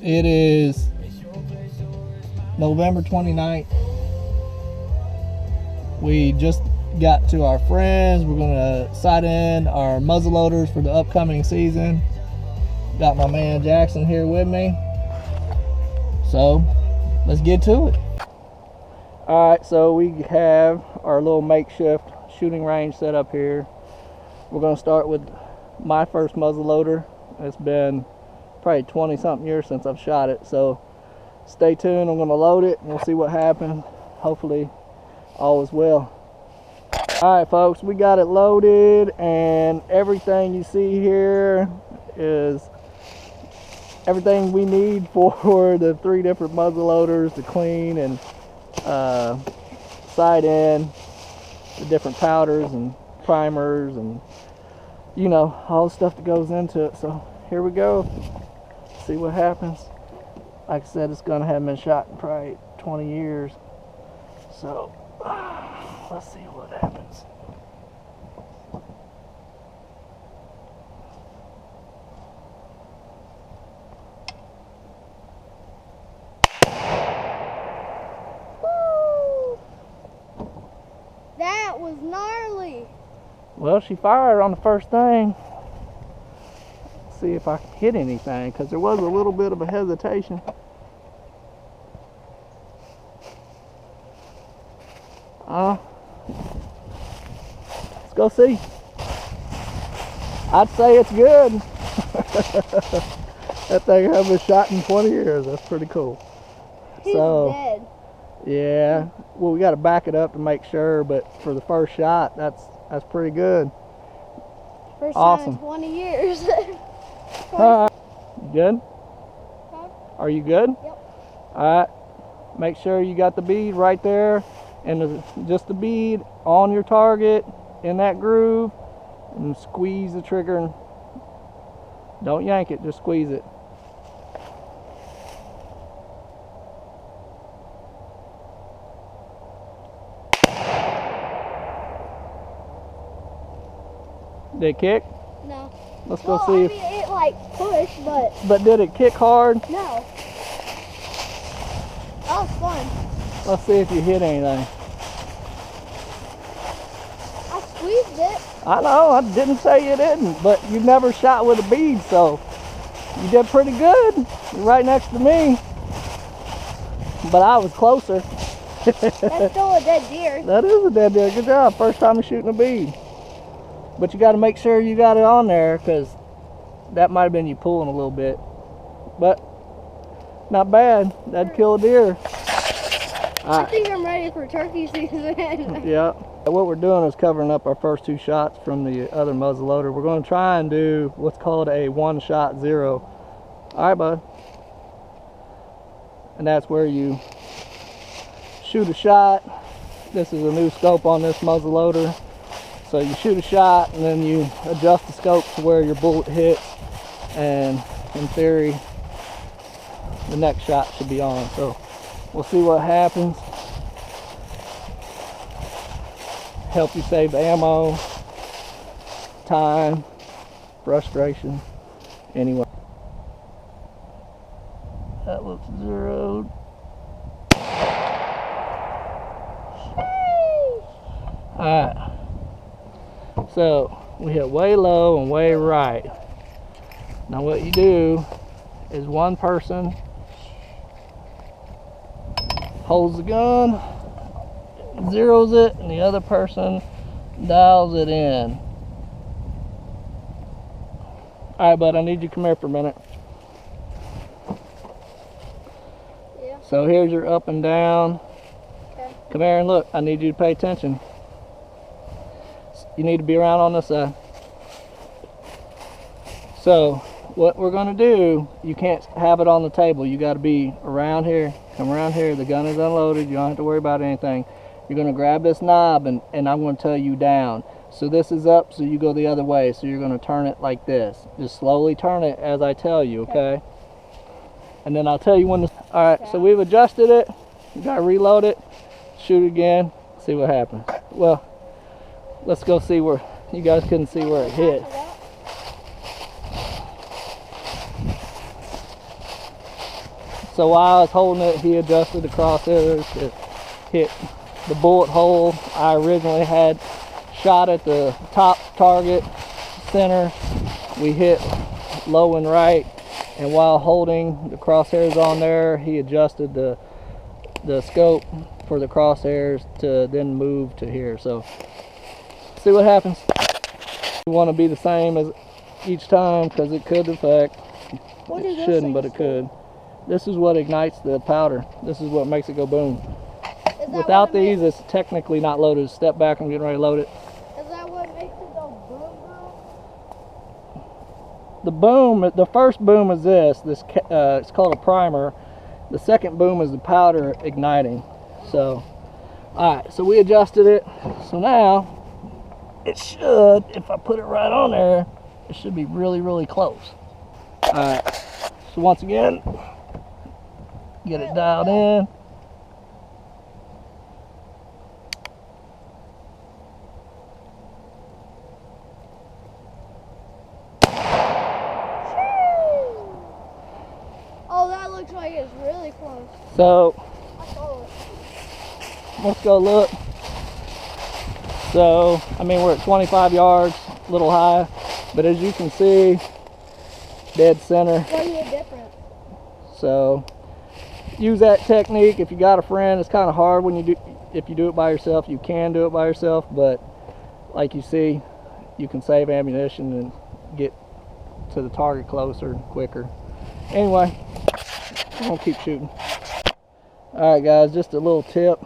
It is November 29th. We just got to our friends. We're gonna sight in our muzzleloaders for the upcoming season. Got my man Jackson here with me. So let's get to it. All right, so we have our little makeshift shooting range set up here. We're gonna start with my first muzzleloader. It's been probably 20 something years since I've shot it, so stay tuned. I'm gonna load it and we'll see what happens. Hopefully all is well. All right folks, we got it loaded, and everything you see here is everything we need for the 3 different muzzleloaders to clean and sight in, the different powders and primers and you know, all the stuff that goes into it. So here we go. See what happens. Like I said, it's gonna have been shot in probably 20 years. So let's see what happens. Woo! That was gnarly. Well, she fired on the first thing. See if I can hit anything, because there was a little bit of a hesitation. Let's go see. I'd say it's good. That thing hasn't been shot in 20 years. That's pretty cool. He's So, dead. yeah. Well, we got to back it up to make sure, but for the first shot, that's pretty good. First Awesome. time in 20 years. You good? Huh? Are you good? Yep. Alright. Make sure you got the bead right there, and just the bead on your target in that groove, and squeeze the trigger. And don't yank it, just squeeze it. Did it kick? No. Let's go Well, see I if... mean, it like pushed, But did it kick hard? no. That was fun. Let's see if you hit anything. I squeezed it. I know, I didn't say you didn't, but you never shot with a bead, so you did pretty good. You're right next to me. But I was closer. That's still a dead deer. That is a dead deer. Good job. First time you're shooting a bead. But you got to make sure you got it on there, because that might have been you pulling a little bit. But not bad. That'd kill a deer. I think I'm ready for turkey season. Yeah. What we're doing is covering up our first 2 shots from the other muzzleloader. We're going to try and do what's called a 1-shot 0. All right, bud. And that's where you shoot a shot. This is a new scope on this muzzleloader. So you shoot a shot and then you adjust the scope to where your bullet hits, and in theory the next shot should be on. So we'll see what happens. Help you save ammo, time, frustration. Anyway, that looks zeroed. Alright, so we hit way low and way right. Now what you do is one person holds the gun, zeroes it, and the other person dials it in. Alright, bud, I need you to come here for a minute. Yeah. So here's your up and down. Okay. Come here and look. I need you to pay attention. You need to be around on this side. So what we're going to do, you can't have it on the table. You got to be around here. Come around here. The gun is unloaded. You don't have to worry about anything. You're going to grab this knob, and I'm going to tell you down. So this is up, so you go the other way. So you're going to turn it like this. Just slowly turn it as I tell you, okay? And then I'll tell you when to... Alright, so we've adjusted it. You got to reload it. Shoot again. See what happens. Well, let's go see where... You guys couldn't see where it hit. So while I was holding it, he adjusted the crosshairs to hit the bullet hole I originally had shot at the top target center. We hit low and right, and while holding the crosshairs on there, he adjusted the scope for the crosshairs to then move to here. So see what happens. You want to be the same as each time because it could affect. It shouldn't, but it could. This is what ignites the powder. This is what makes it go boom. Without these, it's technically not loaded. Step back, I'm getting ready to load it. Is that what makes it go boom boom? The boom, the first boom is this. It's called a primer. The second boom is the powder igniting. So, alright, so we adjusted it. So now, it should, if I put it right on there, it should be really, really close. Alright, so once again, get it dialed in. Oh, that looks like it's really close. So, I saw it. let's go look. So, I mean, we're at 25 yards, a little high, but as you can see, dead center. What is it different? So, use that technique. If you got a friend, it's kind of hard when if you do it by yourself. You can do it by yourself, but like you see, you can save ammunition and get to the target closer and quicker. Anyway, I'm gonna keep shooting. All right, guys, just a little tip,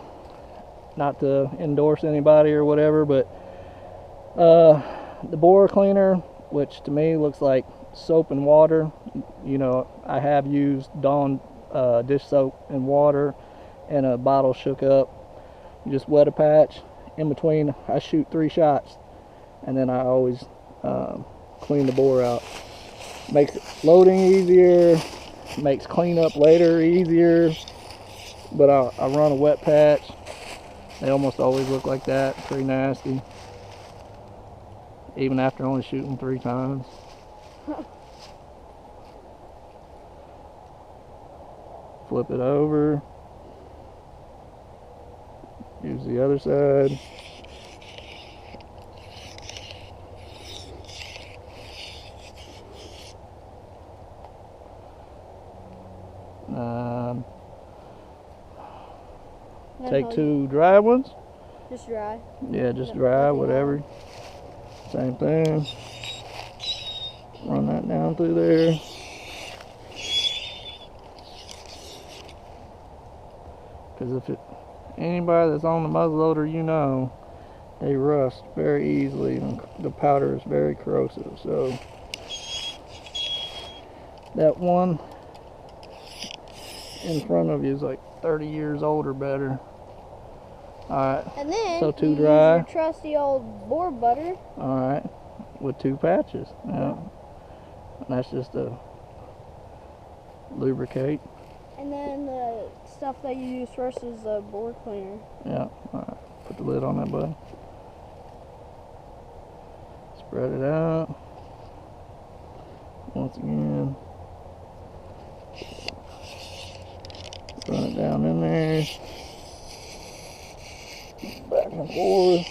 not to endorse anybody or whatever, but the bore cleaner, which to me looks like soap and water. You know, I have used Dawn dish soap and water and a bottle shook up. You just wet a patch in between. I shoot 3 shots, and then I always clean the bore out. Makes loading easier, makes cleanup later easier. But I run a wet patch. They almost always look like that, pretty nasty, even after only shooting 3 times. Flip it over, use the other side. Take 2 dry ones. Just dry? Yeah, just dry, whatever. Same thing. Run that down through there. Because anybody that's on the muzzleloader, you know, they rust very easily and the powder is very corrosive. So that one in front of you is like 30 years old or better. Alright, and then so 2 dry. Use your trusty old bore butter. Alright, with 2 patches. Yeah. And that's just to lubricate. And then the stuff that you use first is the bore cleaner. Yeah, alright. Put the lid on that, bud. Spread it out. Once again. Run it down in there. Back and forth.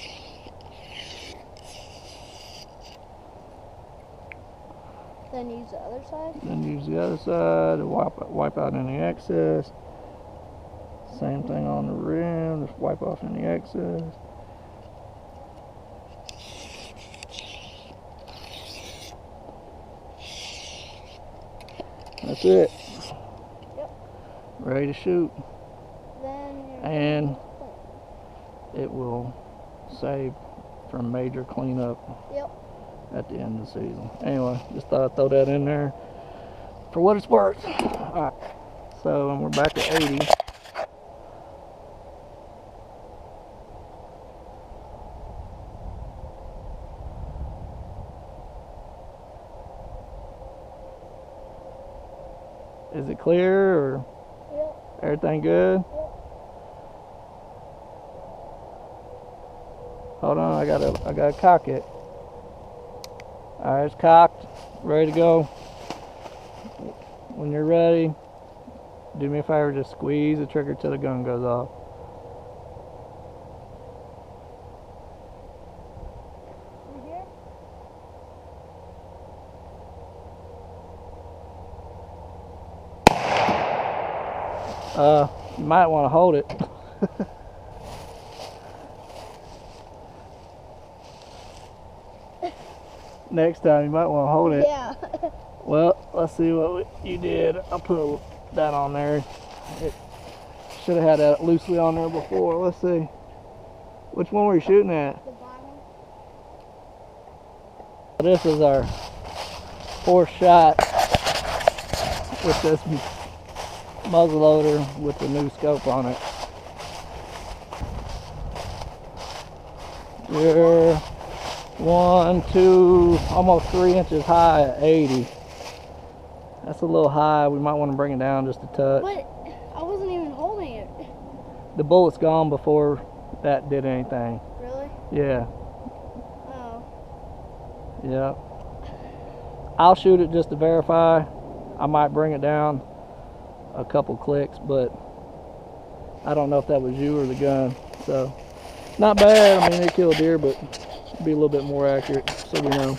Then use the other side? Then use the other side to wipe out any excess. Same thing on the rim, just wipe off any excess. That's it. Yep. Ready to shoot. And it will save from major cleanup. Yep. At the end of the season. Anyway, just thought I'd throw that in there for what it's worth. Alright, so we're back at 80. Is it clear or everything good? Hold on, I gotta cock it. Alright, it's cocked, ready to go. When you're ready, Do me a favor, just squeeze the trigger till the gun goes off. You might want to hold it. Next time you might want to hold it. Yeah. Well, let's see what you did. I'll put that on there. It should have had that loosely on there before. Let's see. Which one were you shooting at? The bottom. This is our fourth shot with this muzzleloader with the new scope on it. You're 1, 2, almost 3 inches high at 80. That's a little high. We might want to bring it down just a touch. But I wasn't even holding it. The bullet's gone before that did anything. Really? Yeah. Oh. Yeah. I'll shoot it just to verify. I might bring it down a couple clicks, but I don't know if that was you or the gun. So, not bad. I mean, it killed deer, but be a little bit more accurate, so we know.